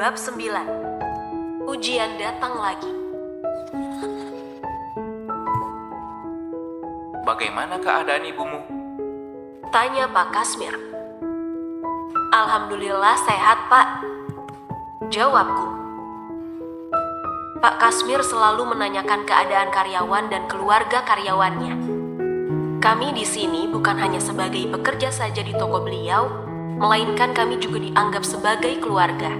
Bab 9. Ujian datang lagi. Bagaimana keadaan ibumu? Tanya Pak Kasmir. Alhamdulillah sehat, Pak. Jawabku. Pak Kasmir selalu menanyakan keadaan karyawan dan keluarga karyawannya. Kami di sini bukan hanya sebagai pekerja saja di toko beliau, melainkan kami juga dianggap sebagai keluarga.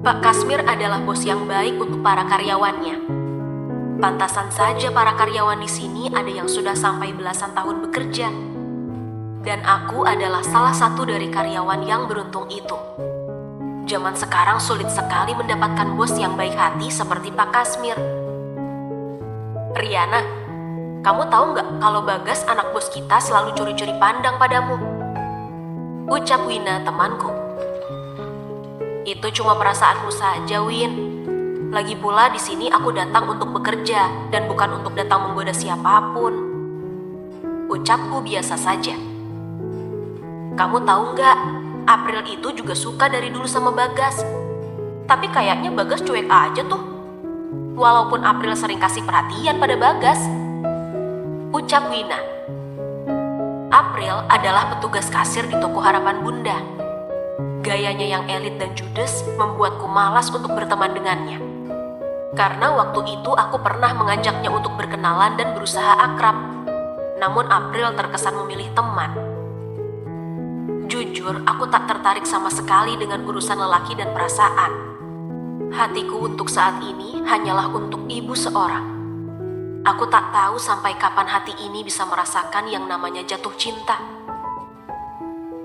Pak Kasmir adalah bos yang baik untuk para karyawannya. Pantasan saja para karyawan di sini ada yang sudah sampai belasan tahun bekerja. Dan aku adalah salah satu dari karyawan yang beruntung itu. Zaman sekarang sulit sekali mendapatkan bos yang baik hati seperti Pak Kasmir. Riana, kamu tahu nggak kalau Bagas anak bos kita selalu curi-curi pandang padamu? Ucap Wina temanku. Itu cuma perasaanmu saja, Win. Lagi pula di sini aku datang untuk bekerja dan bukan untuk datang menggoda siapapun. Ucapku biasa saja. Kamu tahu nggak, April itu juga suka dari dulu sama Bagas. Tapi kayaknya Bagas cuek aja tuh. Walaupun April sering kasih perhatian pada Bagas. Ucap Wina. April adalah petugas kasir di toko Harapan Bunda. Gayanya yang elit dan judes membuatku malas untuk berteman dengannya. Karena waktu itu aku pernah mengajaknya untuk berkenalan dan berusaha akrab. Namun April terkesan memilih teman. Jujur, aku tak tertarik sama sekali dengan urusan lelaki dan perasaan. Hatiku untuk saat ini hanyalah untuk ibu seorang. Aku tak tahu sampai kapan hati ini bisa merasakan yang namanya jatuh cinta.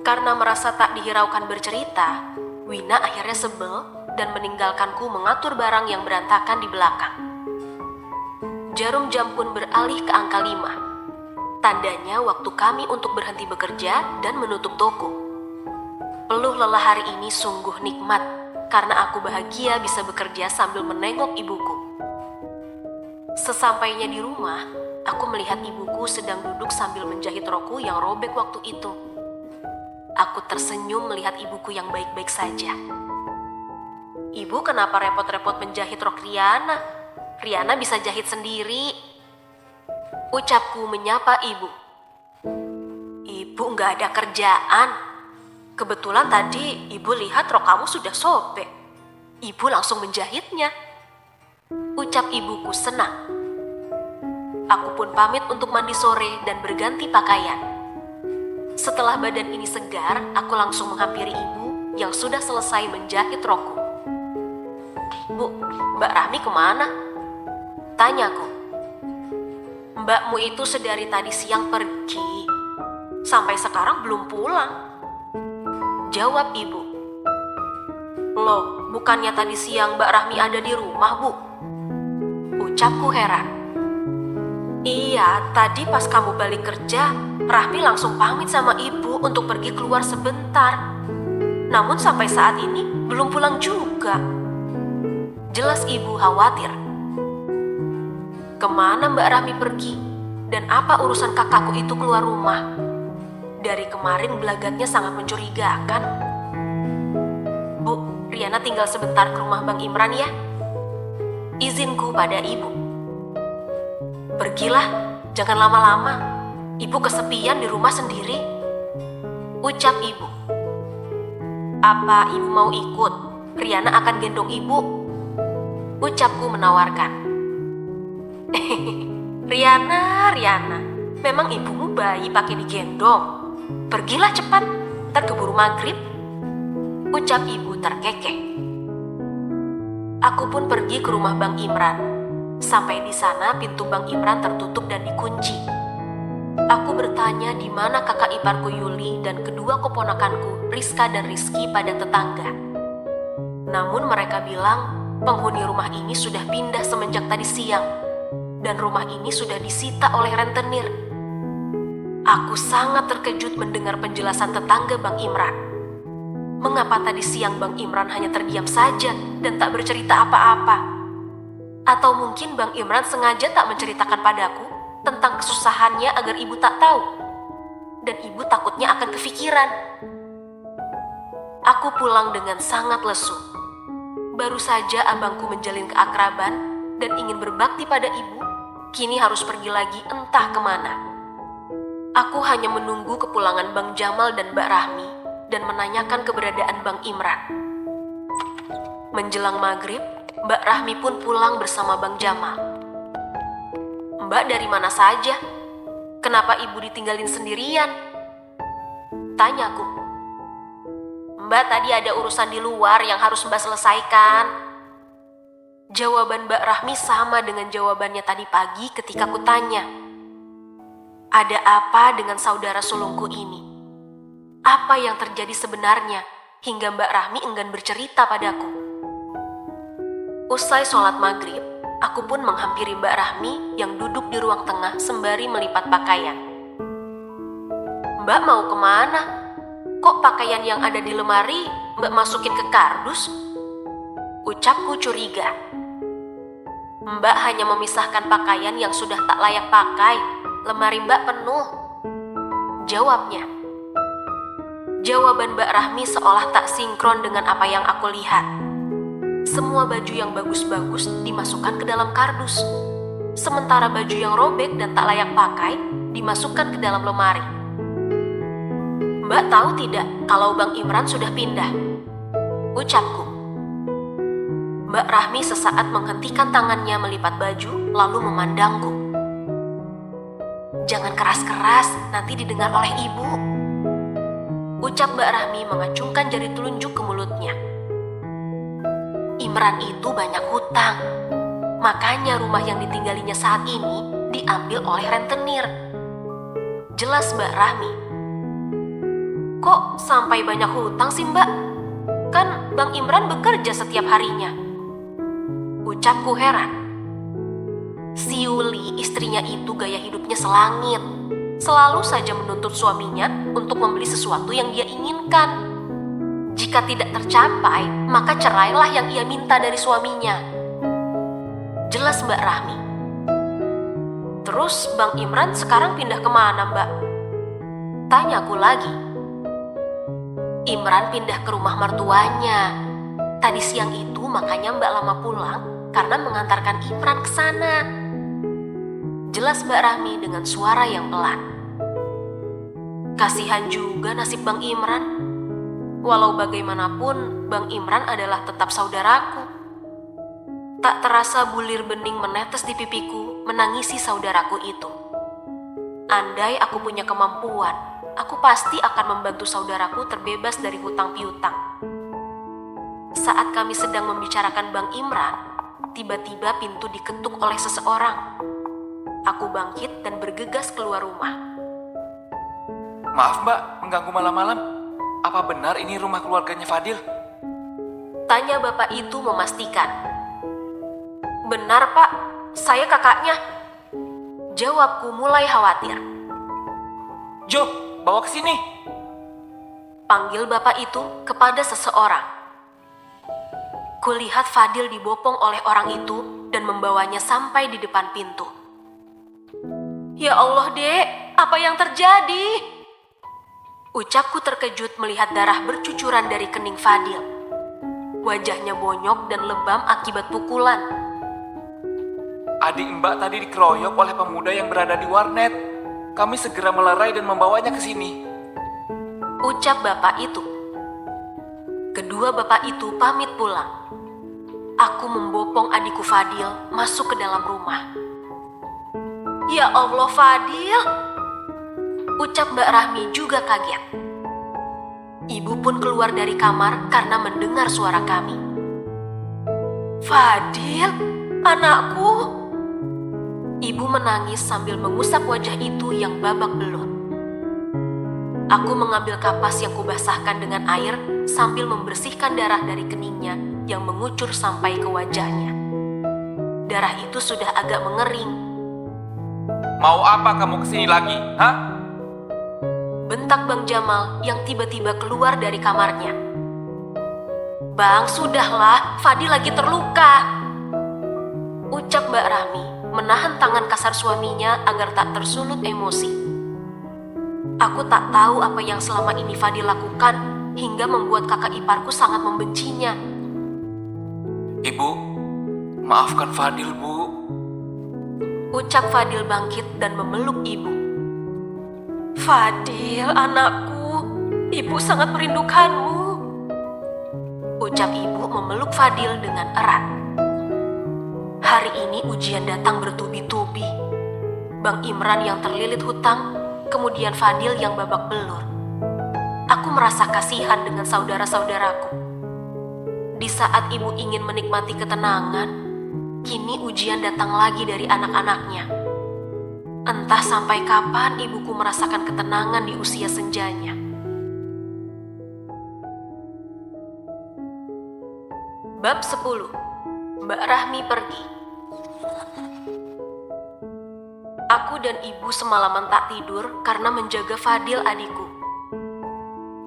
Karena merasa tak dihiraukan bercerita, Wina akhirnya sebel dan meninggalkanku mengatur barang yang berantakan di belakang. Jarum jam pun beralih ke angka 5. Tandanya waktu kami untuk berhenti bekerja dan menutup toko. Peluh lelah hari ini sungguh nikmat karena aku bahagia bisa bekerja sambil menengok ibuku. Sesampainya di rumah, aku melihat ibuku sedang duduk sambil menjahit rokku yang robek waktu itu. Aku tersenyum melihat ibuku yang baik-baik saja. Ibu kenapa repot-repot menjahit rok Riana? Riana bisa jahit sendiri. Ucapku menyapa ibu. Ibu nggak ada kerjaan. Kebetulan tadi ibu lihat rok kamu sudah sobek. Ibu langsung menjahitnya. Ucap ibuku senang. Aku pun pamit untuk mandi sore dan berganti pakaian. Setelah badan ini segar, aku langsung menghampiri ibu yang sudah selesai menjahit rokku. Bu, Mbak Rahmi kemana? Tanyaku. Mbakmu itu sedari tadi siang pergi. Sampai sekarang belum pulang. Jawab ibu. Loh, bukannya tadi siang Mbak Rahmi ada di rumah, Bu? Ucapku heran. Iya, tadi pas kamu balik kerja, Rahmi langsung pamit sama ibu untuk pergi keluar sebentar. Namun sampai saat ini belum pulang juga. Jelas ibu khawatir. Kemana Mbak Rahmi pergi? Dan apa urusan kakakku itu keluar rumah? Dari kemarin belagatnya sangat mencurigakan. Bu, Riana tinggal sebentar ke rumah Bang Imran ya. Izinku pada ibu. Pergilah, jangan lama-lama. Ibu kesepian di rumah sendiri. Ucap ibu. Apa ibu mau ikut? Riana akan gendong ibu. Ucapku menawarkan. Riana, memang ibumu bayi pakai digendong. Pergilah cepat, ntar keburu maghrib. Ucap ibu terkekeh. Aku pun pergi ke rumah Bang Imran. Sampai di sana pintu Bang Imran tertutup dan dikunci. Aku bertanya di mana kakak iparku Yuli dan kedua keponakanku Rizka dan Rizky pada tetangga. Namun mereka bilang penghuni rumah ini sudah pindah semenjak tadi siang dan rumah ini sudah disita oleh rentenir. Aku sangat terkejut mendengar penjelasan tetangga Bang Imran. Mengapa tadi siang Bang Imran hanya terdiam saja dan tak bercerita apa-apa? Atau mungkin Bang Imran sengaja tak menceritakan padaku tentang kesusahannya agar ibu tak tahu. Dan ibu takutnya akan kefikiran. Aku pulang dengan sangat lesu. Baru saja abangku menjalin keakraban dan ingin berbakti pada ibu, kini harus pergi lagi entah kemana. Aku hanya menunggu kepulangan Bang Jamal dan Mbak Rahmi dan menanyakan keberadaan Bang Imran. Menjelang maghrib, Mbak Rahmi pun pulang bersama Bang Jamal. "Mbak dari mana saja? Kenapa ibu ditinggalin sendirian?" tanyaku. "Mbak tadi ada urusan di luar yang harus Mbak selesaikan." Jawaban Mbak Rahmi sama dengan jawabannya tadi pagi ketika ku tanya, "Ada apa dengan saudara sulungku ini? Apa yang terjadi sebenarnya hingga Mbak Rahmi enggan bercerita padaku?" Usai sholat maghrib, aku pun menghampiri Mbak Rahmi yang duduk di ruang tengah sembari melipat pakaian. "Mbak mau kemana? Kok pakaian yang ada di lemari Mbak masukin ke kardus?" ucapku curiga. "Mbak hanya memisahkan pakaian yang sudah tak layak pakai. Lemari Mbak penuh," jawabnya. Jawaban Mbak Rahmi seolah tak sinkron dengan apa yang aku lihat. Semua baju yang bagus-bagus dimasukkan ke dalam kardus, sementara baju yang robek dan tak layak pakai dimasukkan ke dalam lemari. "Mbak tahu tidak kalau Bang Imran sudah pindah?" ucapku. Mbak Rahmi sesaat menghentikan tangannya melipat baju lalu memandangku. "Jangan keras-keras, nanti didengar oleh ibu," ucap Mbak Rahmi mengacungkan jari telunjuk ke mulutnya. "Imran itu banyak hutang, makanya rumah yang ditinggalinya saat ini diambil oleh rentenir," jelas Mbak Rahmi. "Kok sampai banyak hutang sih Mbak? Kan Bang Imran bekerja setiap harinya," ucapku heran. Si Yuli, istrinya itu gaya hidupnya selangit. Selalu saja menuntut suaminya untuk membeli sesuatu yang dia inginkan. Jika tidak tercapai, maka cerailah yang ia minta dari suaminya, jelas Mbak Rahmi. "Terus Bang Imran sekarang pindah kemana Mbak?" tanyaku lagi. "Imran pindah ke rumah mertuanya. Tadi siang itu makanya Mbak lama pulang karena mengantarkan Imran ke sana," jelas Mbak Rahmi dengan suara yang pelan. Kasihan juga nasib Bang Imran. Walau bagaimanapun, Bang Imran adalah tetap saudaraku. Tak terasa bulir bening menetes di pipiku menangisi saudaraku itu. Andai aku punya kemampuan, aku pasti akan membantu saudaraku terbebas dari hutang piutang. Saat kami sedang membicarakan Bang Imran, tiba-tiba pintu diketuk oleh seseorang. Aku bangkit dan bergegas keluar rumah. Maaf Mbak, mengganggu malam-malam. Apa benar ini rumah keluarganya Fadil? Tanya bapak itu memastikan. "Benar Pak, saya kakaknya," jawabku mulai khawatir. Jo, bawa ke sini. Panggil bapak itu kepada seseorang. Kulihat Fadil dibopong oleh orang itu dan membawanya sampai di depan pintu. "Ya Allah Dek, apa yang terjadi?" ucapku terkejut melihat darah bercucuran dari kening Fadil. Wajahnya bonyok dan lebam akibat pukulan. Adik Mbak tadi dikeroyok oleh pemuda yang berada di warnet. Kami segera melerai dan membawanya ke sini, ucap bapak itu. Kedua bapak itu pamit pulang. Aku membopong adikku Fadil masuk ke dalam rumah. "Ya Allah Fadil," ucap Mbak Rahmi juga kaget. Ibu pun keluar dari kamar karena mendengar suara kami. "Fadil, anakku." Ibu menangis sambil mengusap wajah itu yang babak belur. Aku mengambil kapas yang kubasahkan dengan air sambil membersihkan darah dari keningnya yang mengucur sampai ke wajahnya. Darah itu sudah agak mengering. "Mau apa kamu kesini lagi, hah?" bentak Bang Jamal yang tiba-tiba keluar dari kamarnya. "Bang, sudahlah, Fadil lagi terluka," ucap Mbak Rahmi menahan tangan kasar suaminya agar tak tersulut emosi. Aku tak tahu apa yang selama ini Fadil lakukan hingga membuat kakak iparku sangat membencinya. Ibu, maafkan Fadil, Bu. Ucap Fadil bangkit dan memeluk ibu. Fadil, anakku, ibu sangat merindukanmu. Ucap ibu memeluk Fadil dengan erat. Hari ini ujian datang bertubi-tubi. Bang Imran yang terlilit hutang, kemudian Fadil yang babak belur. Aku merasa kasihan dengan saudara-saudaraku. Di saat ibu ingin menikmati ketenangan, kini ujian datang lagi dari anak-anaknya. Entah sampai kapan ibuku merasakan ketenangan di usia senjanya. Bab 10. Mbak Rahmi pergi. Aku dan ibu semalaman tak tidur karena menjaga Fadil adikku.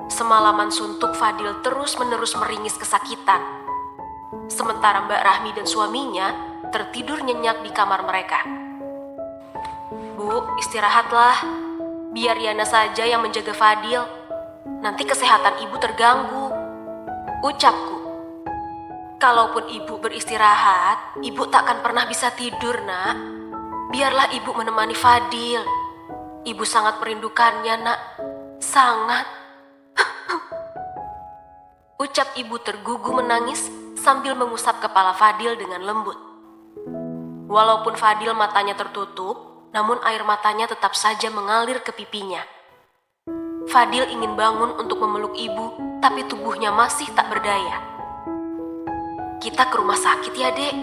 Semalaman suntuk Fadil terus-menerus meringis kesakitan. Sementara Mbak Rahmi dan suaminya tertidur nyenyak di kamar mereka. Bu, istirahatlah. Biar Yana saja yang menjaga Fadil. Nanti kesehatan ibu terganggu. Ucapku. Kalaupun ibu beristirahat, ibu takkan pernah bisa tidur, nak. Biarlah ibu menemani Fadil. Ibu sangat merindukannya, nak. Sangat. Ucap ibu tergugu menangis sambil mengusap kepala Fadil dengan lembut. Walaupun Fadil matanya tertutup, namun air matanya tetap saja mengalir ke pipinya. Fadil ingin bangun untuk memeluk ibu, tapi tubuhnya masih tak berdaya. Kita ke rumah sakit ya, Dek.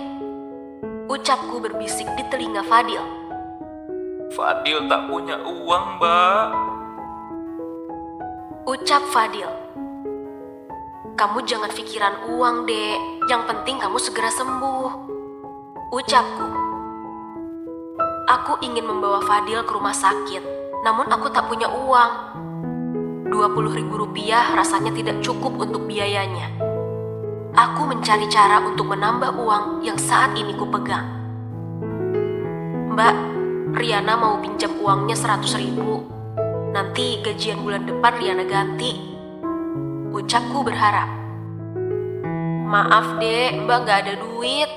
Ucapku berbisik di telinga Fadil. Fadil tak punya uang, Mbak. Ucap Fadil. Kamu jangan pikiran uang, Dek. Yang penting kamu segera sembuh. Ucapku. Aku ingin membawa Fadil ke rumah sakit, namun aku tak punya uang. 20.000 rupiah rasanya tidak cukup untuk biayanya. Aku mencari cara untuk menambah uang yang saat ini kupegang. Mbak, Riana mau pinjam uangnya 100.000. Nanti gajian bulan depan Riana ganti. Ucapku berharap. Maaf dek, Mbak gak ada duit.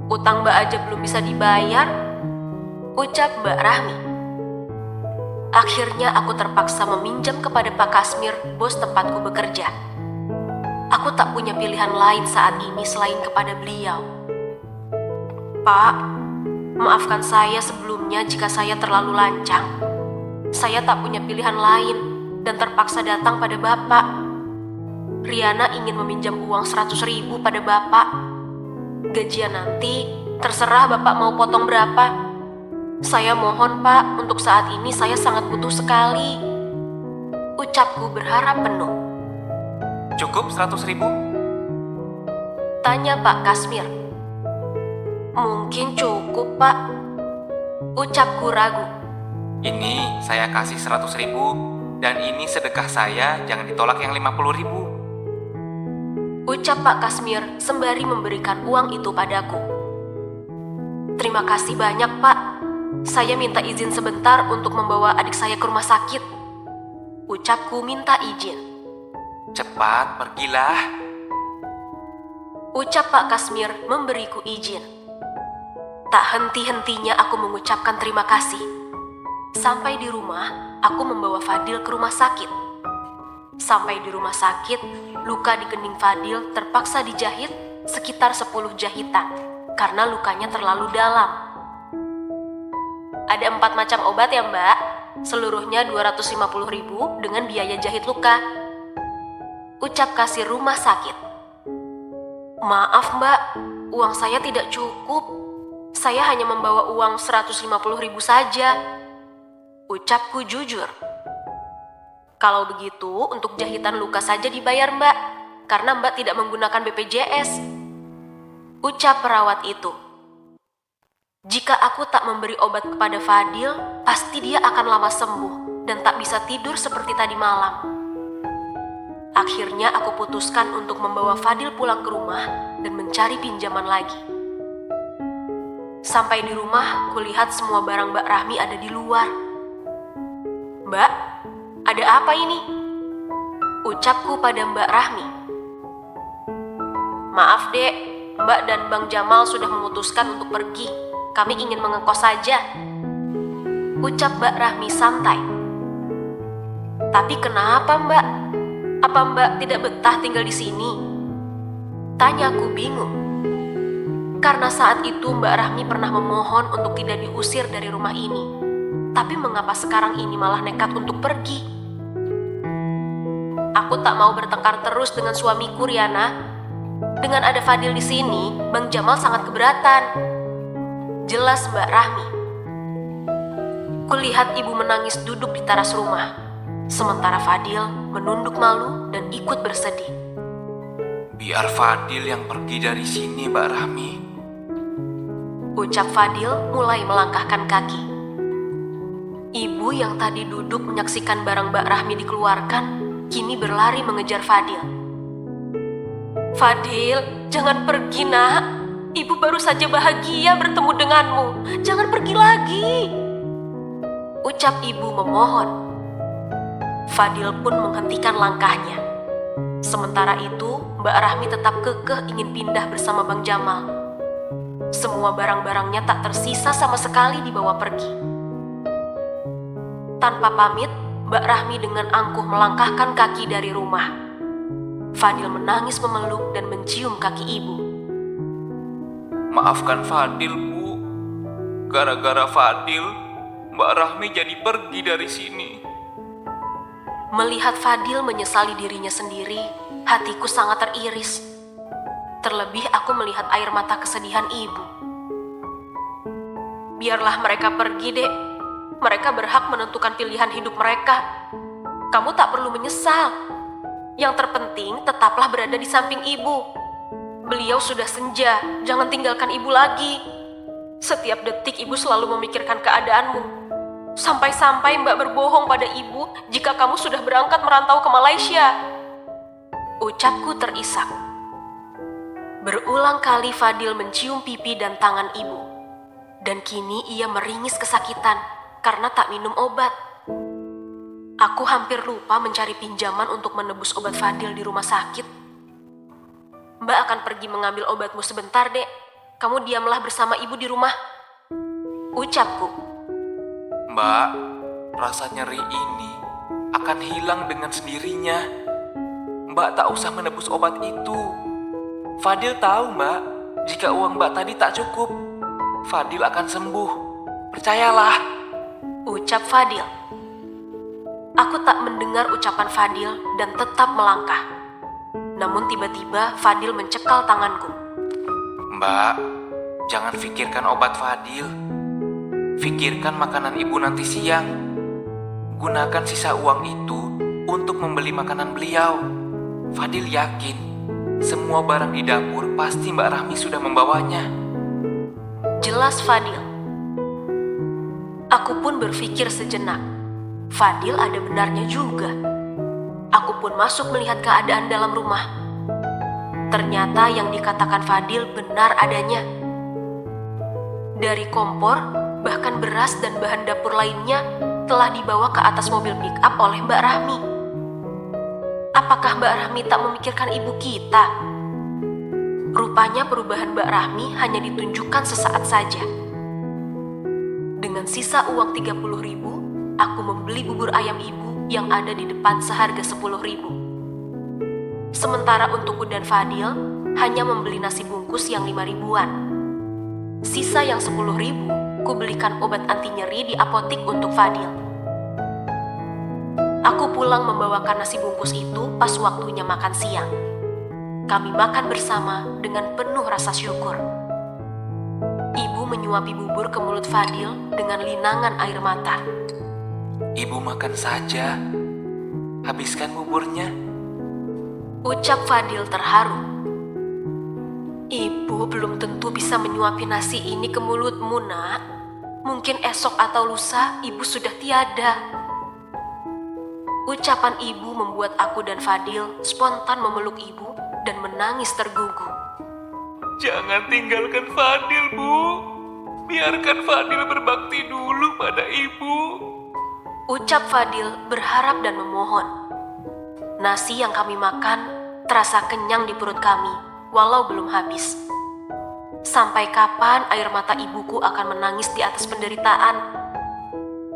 Utang Mbak aja belum bisa dibayar. Ucap Mbak Rahmi. Akhirnya aku terpaksa meminjam kepada Pak Kasmir, bos tempatku bekerja. Aku tak punya pilihan lain saat ini selain kepada beliau. Pak, maafkan saya sebelumnya jika saya terlalu lancang. Saya tak punya pilihan lain dan terpaksa datang pada Bapak. Riana ingin meminjam uang 100.000 pada Bapak. Gajian nanti terserah Bapak mau potong berapa. Saya mohon Pak, untuk saat ini saya sangat butuh sekali. Ucapku berharap penuh. Cukup 100.000? Tanya Pak Kasmir. Mungkin cukup Pak. Ucapku ragu. Ini saya kasih 100.000 dan ini sedekah saya, jangan ditolak yang 50.000. Ucap Pak Kasmir sembari memberikan uang itu padaku. Terima kasih banyak Pak. Saya minta izin sebentar untuk membawa adik saya ke rumah sakit. Ucapku minta izin. Cepat, pergilah. Ucap Pak Kasmir memberiku izin. Tak henti-hentinya aku mengucapkan terima kasih. Sampai di rumah, aku membawa Fadil ke rumah sakit. Sampai di rumah sakit, luka di kening Fadil terpaksa dijahit sekitar 10 jahitan karena lukanya terlalu dalam. Ada 4 macam obat ya Mbak, seluruhnya 250.000 dengan biaya jahit luka. Ucap kasir rumah sakit. Maaf Mbak, uang saya tidak cukup. Saya hanya membawa uang 150.000 saja. Ucapku jujur. Kalau begitu, untuk jahitan luka saja dibayar Mbak, karena Mbak tidak menggunakan BPJS. Ucap perawat itu. Jika aku tak memberi obat kepada Fadil, pasti dia akan lama sembuh dan tak bisa tidur seperti tadi malam. Akhirnya aku putuskan untuk membawa Fadil pulang ke rumah dan mencari pinjaman lagi. Sampai di rumah, kulihat semua barang Mbak Rahmi ada di luar. Mbak, ada apa ini? Ucapku pada Mbak Rahmi. Maaf dek, Mbak dan Bang Jamal sudah memutuskan untuk pergi. Kami ingin mengekos saja, ucap Mbak Rahmi santai. Tapi kenapa Mbak? Apa Mbak tidak betah tinggal di sini? Tanyaku bingung. Karena saat itu Mbak Rahmi pernah memohon untuk tidak diusir dari rumah ini. Tapi mengapa sekarang ini malah nekat untuk pergi? Aku tak mau bertengkar terus dengan suamiku, Riana. Dengan ada Fadil di sini, Bang Jamal sangat keberatan, jelas Mbak Rahmi. Kulihat ibu menangis duduk di teras rumah, sementara Fadil menunduk malu dan ikut bersedih. Biar Fadil yang pergi dari sini, Mbak Rahmi, ucap Fadil mulai melangkahkan kaki. Ibu yang tadi duduk menyaksikan barang Mbak Rahmi dikeluarkan, kini berlari mengejar Fadil. Fadil, jangan pergi nak. Ibu baru saja bahagia bertemu denganmu. Jangan pergi lagi, ucap ibu memohon. Fadil pun menghentikan langkahnya. Sementara itu, Mbak Rahmi tetap kekeh ingin pindah bersama Bang Jamal. Semua barang-barangnya tak tersisa sama sekali dibawa pergi. Tanpa pamit, Mbak Rahmi dengan angkuh melangkahkan kaki dari rumah. Fadil menangis memeluk dan mencium kaki ibu. maafkan Fadil, Bu. Gara-gara Fadil, Mbak Rahmi jadi pergi dari sini. Melihat Fadil menyesali dirinya sendiri, hatiku sangat teriris. Terlebih aku melihat air mata kesedihan ibu. Biarlah mereka pergi, Dek. Mereka berhak menentukan pilihan hidup mereka. Kamu tak perlu menyesal. Yang terpenting tetaplah berada di samping ibu. Beliau sudah senja, jangan tinggalkan ibu lagi. Setiap detik ibu selalu memikirkan keadaanmu. Sampai-sampai Mbak berbohong pada ibu jika kamu sudah berangkat merantau ke Malaysia. Ucapku terisak. Berulang kali Fadil mencium pipi dan tangan ibu. Dan kini ia meringis kesakitan karena tak minum obat. Aku hampir lupa mencari pinjaman untuk menebus obat Fadil di rumah sakit. Mbak akan pergi mengambil obatmu sebentar, Dek. Kamu diamlah bersama ibu di rumah, ucapku. Mbak, rasa nyeri ini akan hilang dengan sendirinya. Mbak tak usah menebus obat itu. Fadil tahu, Mbak, jika uang Mbak tadi tak cukup, Fadil akan sembuh. Percayalah, ucap Fadil. Aku tak mendengar ucapan Fadil dan tetap melangkah. Namun tiba-tiba Fadil mencekal tanganku. Mbak, jangan pikirkan obat Fadil. Pikirkan makanan ibu nanti siang. Gunakan sisa uang itu untuk membeli makanan beliau. Fadil yakin semua barang di dapur pasti Mbak Rahmi sudah membawanya, jelas Fadil. Aku pun berpikir sejenak. Fadil ada benarnya juga. Aku pun masuk melihat keadaan dalam rumah. Ternyata yang dikatakan Fadil benar adanya. Dari kompor, bahkan beras dan bahan dapur lainnya telah dibawa ke atas mobil pick-up oleh Mbak Rahmi. Apakah Mbak Rahmi tak memikirkan ibu kita? Rupanya perubahan Mbak Rahmi hanya ditunjukkan sesaat saja. Dengan sisa uang 30.000, aku membeli bubur ayam ibu yang ada di depan seharga 10.000. Sementara untukku dan Fadil hanya membeli nasi bungkus yang 5.000-an. Sisa yang 10.000, ku belikan obat anti nyeri di apotik untuk Fadil. Aku pulang membawakan nasi bungkus itu pas waktunya makan siang. Kami makan bersama dengan penuh rasa syukur. Ibu menyuapi bubur ke mulut Fadil dengan linangan air mata. Ibu makan saja. Habiskan buburnya, ucap Fadil terharu. Ibu belum tentu bisa menyuapi nasi ini ke mulutmu, nak. Mungkin esok atau lusa ibu sudah tiada. Ucapan ibu membuat aku dan Fadil spontan memeluk ibu dan menangis tergugu. jangan tinggalkan Fadil, Bu. Biarkan Fadil berbakti dulu pada ibu. Ucap Fadil berharap dan memohon. Nasi yang kami makan terasa kenyang di perut kami, walau belum habis. Sampai kapan air mata ibuku akan menangis di atas penderitaan?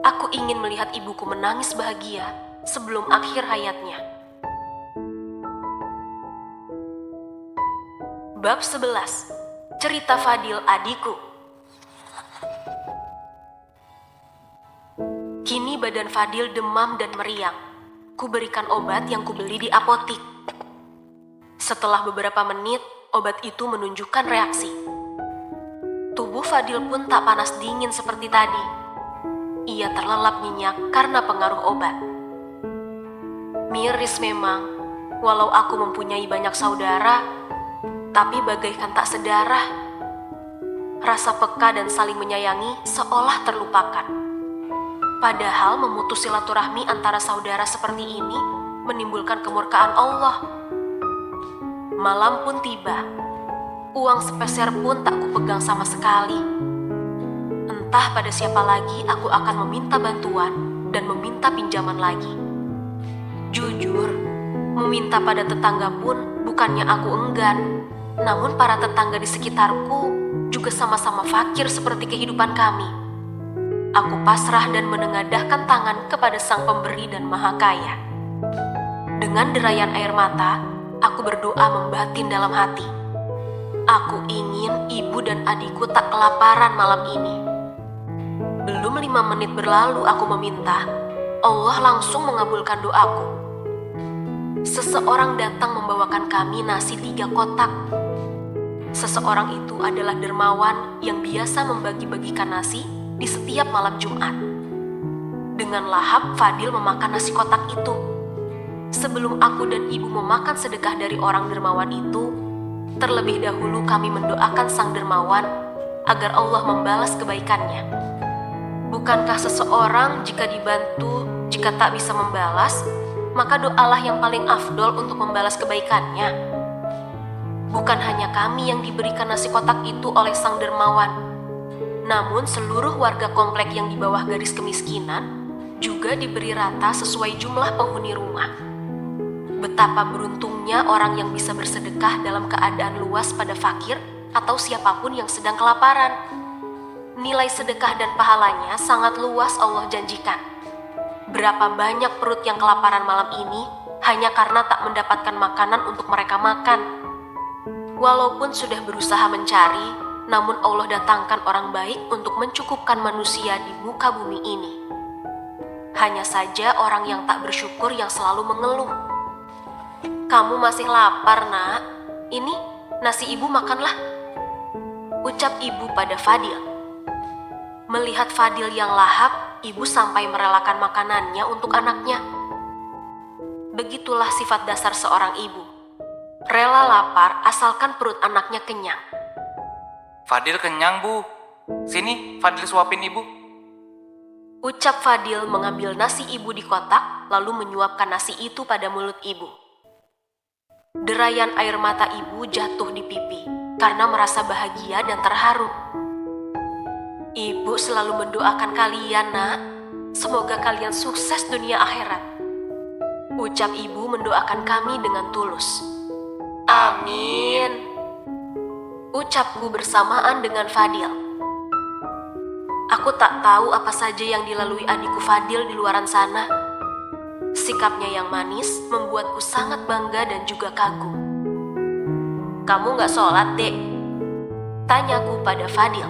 Aku ingin melihat ibuku menangis bahagia sebelum akhir hayatnya. Bab 11. Cerita Fadil adikku. Kini badan Fadil demam dan meriang. Kuberikan obat yang kubeli di apotik. Setelah beberapa menit, obat itu menunjukkan reaksi. Tubuh Fadil pun tak panas dingin seperti tadi. Ia terlelap nyenyak karena pengaruh obat. Miris memang, walau aku mempunyai banyak saudara, tapi bagaikan tak sedarah. Rasa peka dan saling menyayangi seolah terlupakan. Padahal memutus silaturahmi antara saudara seperti ini menimbulkan kemurkaan Allah. Malam pun tiba. Uang sepeser pun tak kupegang sama sekali. Entah pada siapa lagi aku akan meminta bantuan dan meminta pinjaman lagi. Jujur, meminta pada tetangga pun bukannya aku enggan. Namun para tetangga di sekitarku juga sama-sama fakir seperti kehidupan kami. Aku pasrah dan menengadahkan tangan kepada Sang Pemberi dan Maha Kaya. Dengan derayan air mata, aku berdoa membatin dalam hati. Aku ingin ibu dan adikku tak kelaparan malam ini. Belum 5 menit berlalu aku meminta, Allah langsung mengabulkan doaku. Seseorang datang membawakan kami nasi 3 kotak. Seseorang itu adalah dermawan yang biasa membagi-bagikan nasi di setiap malam Jumat. Dengan lahap Fadil memakan nasi kotak itu. Sebelum aku dan ibu memakan sedekah dari orang dermawan itu, terlebih dahulu kami mendoakan sang dermawan agar Allah membalas kebaikannya. Bukankah seseorang jika dibantu, jika tak bisa membalas, maka doalah yang paling afdol untuk membalas kebaikannya? Bukan hanya kami yang diberikan nasi kotak itu oleh sang dermawan, namun seluruh warga komplek yang di bawah garis kemiskinan juga diberi rata sesuai jumlah penghuni rumah. Betapa beruntungnya orang yang bisa bersedekah dalam keadaan luas pada fakir atau siapapun yang sedang kelaparan. Nilai sedekah dan pahalanya sangat luas Allah janjikan. Berapa banyak perut yang kelaparan malam ini hanya karena tak mendapatkan makanan untuk mereka makan. Walaupun sudah berusaha mencari, namun Allah datangkan orang baik untuk mencukupkan manusia di muka bumi ini. Hanya saja orang yang tak bersyukur yang selalu mengeluh. Kamu masih lapar, nak? Ini, nasi ibu makanlah. Ucap ibu pada Fadil. Melihat Fadil yang lahap, ibu sampai merelakan makanannya untuk anaknya. Begitulah sifat dasar seorang ibu. Rela lapar asalkan perut anaknya kenyang. Fadil kenyang, Bu. Sini, Fadil suapin ibu. Ucap Fadil mengambil nasi ibu di kotak, lalu menyuapkan nasi itu pada mulut ibu. Derayan air mata ibu jatuh di pipi karena merasa bahagia dan terharu. Ibu selalu mendoakan kalian, nak. Semoga kalian sukses dunia akhirat. Ucap ibu mendoakan kami dengan tulus. Amin. Ucapku bersamaan dengan Fadil. Aku tak tahu apa saja yang dilalui adikku Fadil di luaran sana. Sikapnya yang manis membuatku sangat bangga dan juga kagum. Kamu gak sholat, Dek? Tanyaku pada Fadil.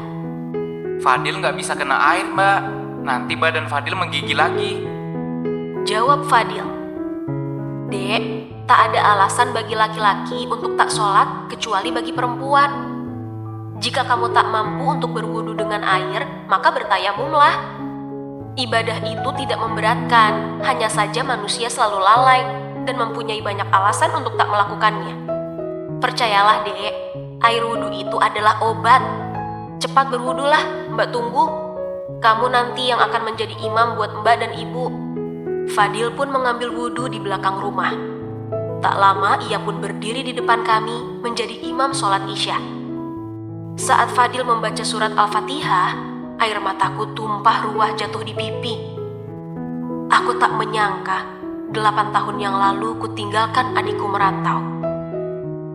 Fadil nggak bisa kena air, Mbak. Nanti badan Fadil menggigil lagi. Jawab Fadil. Dek, tak ada alasan bagi laki-laki untuk tak sholat kecuali bagi perempuan. Jika kamu tak mampu untuk berwudu dengan air, maka bertayamumlah. Ibadah itu tidak memberatkan, hanya saja manusia selalu lalai dan mempunyai banyak alasan untuk tak melakukannya. Percayalah, Dek, air wudu itu adalah obat. Cepat berwudulah, Mbak tunggu. Kamu nanti yang akan menjadi imam buat Mbak dan Ibu. Fadil pun mengambil wudu di belakang rumah. Tak lama ia pun berdiri di depan kami menjadi imam sholat Isya. Saat Fadil membaca surat Al-Fatihah, air mataku tumpah ruah jatuh di pipi. Aku tak menyangka 8 tahun yang lalu kutinggalkan adikku merantau.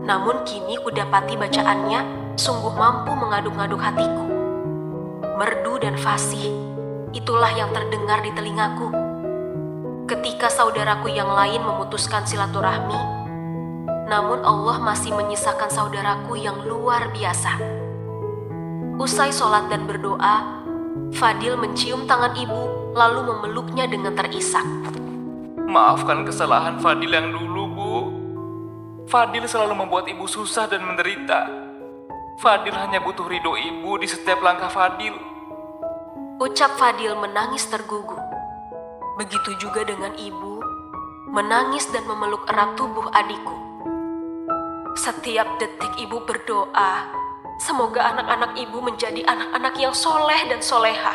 Namun kini kudapati bacaannya sungguh mampu mengaduk-ngaduk hatiku. Merdu dan fasih, itulah yang terdengar di telingaku. Ketika saudaraku yang lain memutuskan silaturahmi, namun Allah masih menyisakan saudaraku yang luar biasa. Usai sholat dan berdoa, Fadil mencium tangan ibu lalu memeluknya dengan terisak. Maafkan kesalahan Fadil yang dulu, Bu. Fadil selalu membuat ibu susah dan menderita. Fadil hanya butuh ridho ibu di setiap langkah Fadil. Ucap Fadil menangis tergugu. Begitu juga dengan ibu, menangis dan memeluk erat tubuh adikku. Setiap detik ibu berdoa, semoga anak-anak ibu menjadi anak-anak yang soleh dan soleha.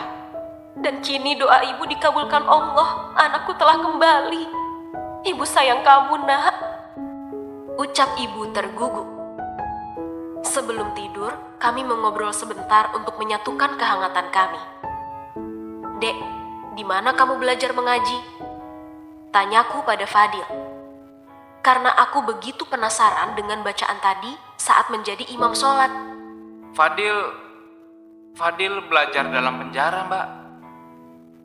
Dan kini doa ibu dikabulkan Allah, anakku telah kembali. Ibu sayang kamu, nak. Ucap ibu tergugu. Sebelum tidur, kami mengobrol sebentar untuk menyatukan kehangatan kami. Dek, di mana kamu belajar mengaji? Tanyaku pada Fadil. Karena aku begitu penasaran dengan bacaan tadi saat menjadi imam sholat. Fadil belajar dalam penjara, Mbak.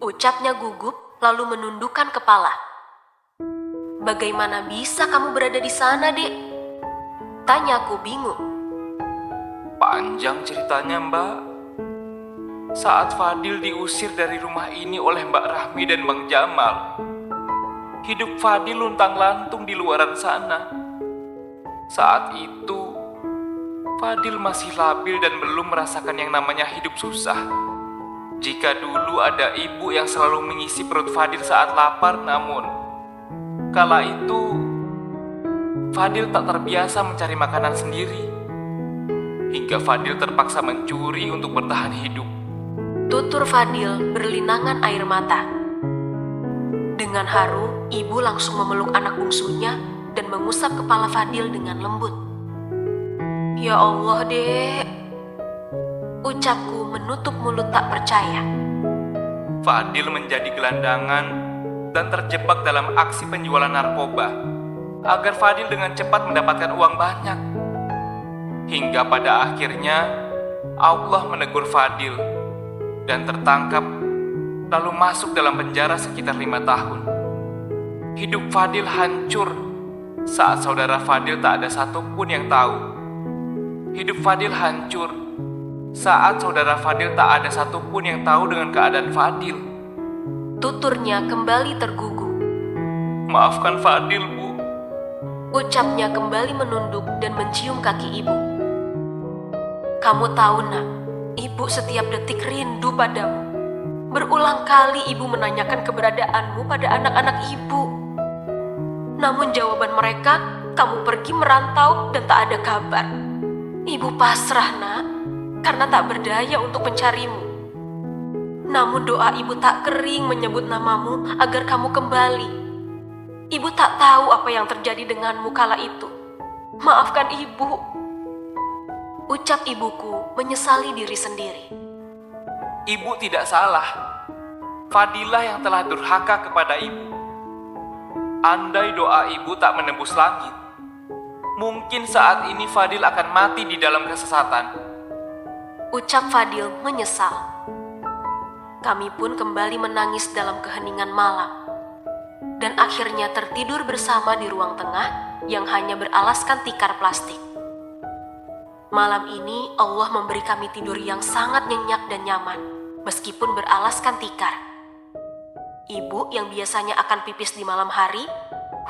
Ucapnya gugup lalu menundukkan kepala. Bagaimana bisa kamu berada di sana, Dek? Tanyaku bingung. Panjang ceritanya, Mbak. Saat Fadil diusir dari rumah ini oleh Mbak Rahmi dan Bang Jamal, hidup Fadil luntang-lantung di luaran sana. Saat itu, Fadil masih labil dan belum merasakan yang namanya hidup susah. Jika dulu ada ibu yang selalu mengisi perut Fadil saat lapar, namun kala itu Fadil tak terbiasa mencari makanan sendiri, hingga Fadil terpaksa mencuri untuk bertahan hidup. Tutur Fadil berlinangan air mata. Dengan haru, ibu langsung memeluk anak bungsunya dan mengusap kepala Fadil dengan lembut. Ya Allah, Dek. Ucapku menutup mulut tak percaya. Fadil menjadi gelandangan dan terjebak dalam aksi penjualan narkoba agar Fadil dengan cepat mendapatkan uang banyak. Hingga pada akhirnya Allah menegur Fadil dan tertangkap lalu masuk dalam penjara sekitar 5 tahun. Hidup Fadil hancur saat saudara Fadil tak ada satupun yang tahu. Hidup Fadil hancur saat saudara Fadil tak ada satupun yang tahu dengan keadaan Fadil. Tuturnya kembali tergugu. Maafkan Fadil, Bu. Ucapnya kembali menunduk dan mencium kaki ibu. Kamu tahu, nak, ibu setiap detik rindu padamu. Berulang kali ibu menanyakan keberadaanmu pada anak-anak ibu. Namun jawaban mereka, kamu pergi merantau dan tak ada kabar. Ibu pasrah, nak, karena tak berdaya untuk mencarimu. Namun doa ibu tak kering menyebut namamu agar kamu kembali. Ibu tak tahu apa yang terjadi denganmu kala itu. Maafkan ibu. Ucap ibuku menyesali diri sendiri. Ibu tidak salah. Fadilah yang telah durhaka kepada ibu. Andai doa ibu tak menembus langit, mungkin saat ini Fadil akan mati di dalam kesesatan. Ucap Fadil menyesal. Kami pun kembali menangis dalam keheningan malam. Dan akhirnya tertidur bersama di ruang tengah yang hanya beralaskan tikar plastik. Malam ini Allah memberi kami tidur yang sangat nyenyak dan nyaman, meskipun beralaskan tikar. Ibu yang biasanya akan pipis di malam hari,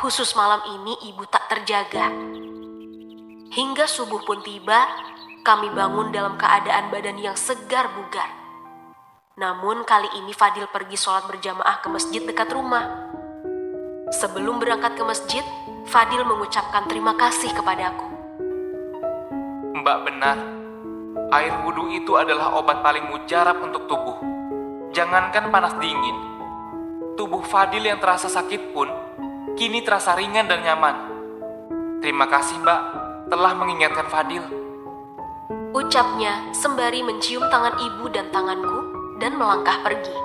khusus malam ini ibu tak terjaga. Hingga subuh pun tiba, kami bangun dalam keadaan badan yang segar bugar. Namun kali ini Fadil pergi sholat berjamaah ke masjid dekat rumah. Sebelum berangkat ke masjid, Fadil mengucapkan terima kasih kepadaku. Mbak benar, air wudhu itu adalah obat paling mujarab untuk tubuh. Jangankan panas dingin, tubuh Fadil yang terasa sakit pun kini terasa ringan dan nyaman. Terima kasih, Mbak, telah mengingatkan Fadil. Ucapnya sembari mencium tangan ibu dan tanganku dan melangkah pergi.